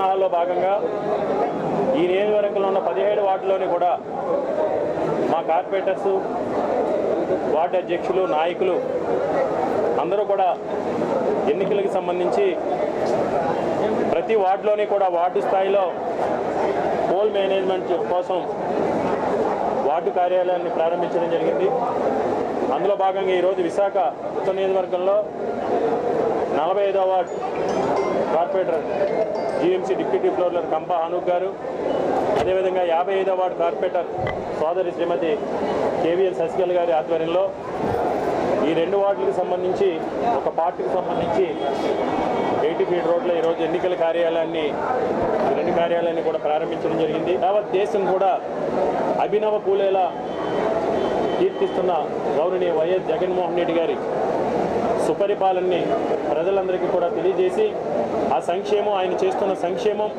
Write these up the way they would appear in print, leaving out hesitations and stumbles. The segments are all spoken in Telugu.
సన్నాహాల్లో భాగంగా ఈ నియోజకవర్గంలో ఉన్న 17 వార్డులోని కూడా మా కార్పొరేటర్స్, వార్డు అధ్యక్షులు, నాయకులు అందరూ కూడా ఎన్నికలకు సంబంధించి ప్రతి వార్డులోని కూడా వార్డు స్థాయిలో పోల్ మేనేజ్మెంట్ కోసం వార్డు కార్యాలయాన్ని ప్రారంభించడం జరిగింది. అందులో భాగంగా ఈరోజు విశాఖ ఉత్తర నియోజకవర్గంలో 45వ ward corporator GMC deputy floor leader Kampa Anoop గారు, అదేవిధంగా 55వ వార్డు కార్పొరేటర్ సోదరి శ్రీమతి కేవీఎల్ శశికళ గారి ఆధ్వర్యంలో ఈ 2 వార్డులకు సంబంధించి ఒక పార్టీకి సంబంధించి 80 ఫీట్ రోడ్లో ఈరోజు ఎన్నికల కార్యాలయాన్ని, ఈ 2 కార్యాలయాన్ని కూడా ప్రారంభించడం జరిగింది. యావత్ దేశం కూడా అభినవ పూలేలా కీర్తిస్తున్న గౌరవనీయ వైఎస్ జగన్మోహన్ రెడ్డి గారి సుపరిపాలనని ప్రజలందరికీ కూడా తెలియజేసి ఆ సంక్షేమం, ఆయన చేస్తున్న సంక్షేమం,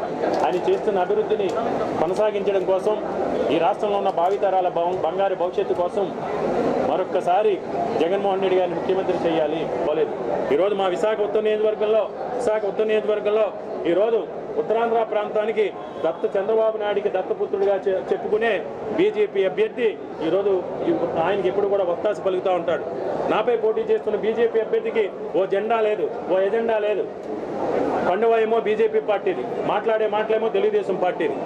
ఆయన చేస్తున్న అభివృద్ధిని కొనసాగించడం కోసం, ఈ రాష్ట్రంలో ఉన్న భావితరాల బంగారు భవిష్యత్తు కోసం మరొక్కసారి జగన్మోహన్ రెడ్డి గారిని ముఖ్యమంత్రి చేయాలి పోలేదు. ఈరోజు మా విశాఖ ఉత్తర నియోజకవర్గంలో ఈరోజు ఉత్తరాంధ్ర ప్రాంతానికి చంద్రబాబు నాయుడికి దత్తపుత్రుడిగా చెప్పుకునే బీజేపీ అభ్యర్థి ఈరోజు ఆయనకి ఎప్పుడు కూడా ఒత్తాసు పలుకుతూ ఉంటాడు. నాపై పోటీ చేస్తున్న బీజేపీ అభ్యర్థికి ఓ జెండా లేదు, ఓ ఎజెండా లేదు. పండువ ఏమో బీజేపీ పార్టీది, మాట్లాడే మాటలేమో తెలుగుదేశం పార్టీది.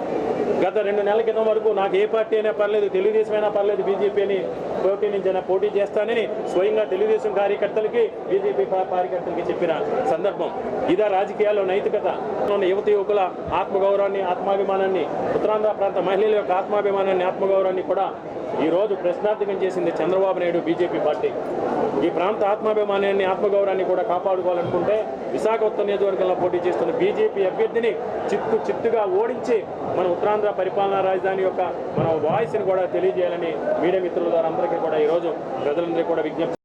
గత 2 నెలల క్రితం వరకు నాకు ఏ పార్టీ అయినా పర్లేదు, తెలుగుదేశం అయినా పర్లేదు, బీజేపీ అని పోటీ నుంచి అయినా పోటీ చేస్తానని స్వయంగా తెలుగుదేశం కార్యకర్తలకి, బీజేపీ కార్యకర్తలకి చెప్పిన సందర్భం. ఇదా రాజకీయాల్లో నైతికత? యువత యువకుల ఆత్మగౌరవాన్ని, ఆత్మాభిమానాన్ని, ఉత్తరాంధ్ర ప్రాంత మహిళల యొక్క ఆత్మాభిమానాన్ని, ఆత్మగౌరవాన్ని కూడా ఈరోజు ప్రశ్నార్థకం చేసింది చంద్రబాబు నాయుడు బీజేపీ పార్టీ. ఈ ప్రాంత ఆత్మాభిమానాన్ని, ఆత్మగౌరవాన్ని కూడా కాపాడుకోవాలనుకుంటే విశాఖ ఉత్తర నియోజకవర్గంలో పోటీ చేస్తున్న బీజేపీ అభ్యర్థిని చిత్తుగా ఓడించి మన ఉత్తరాంధ్ర పరిపాలనా రాజధాని యొక్క మన వాయిస్ని కూడా తెలియజేయాలని మీడియా మిత్రుల ద్వారా అందరికీ కూడా ఈరోజు ప్రజలందరికీ కూడా విజ్ఞప్తి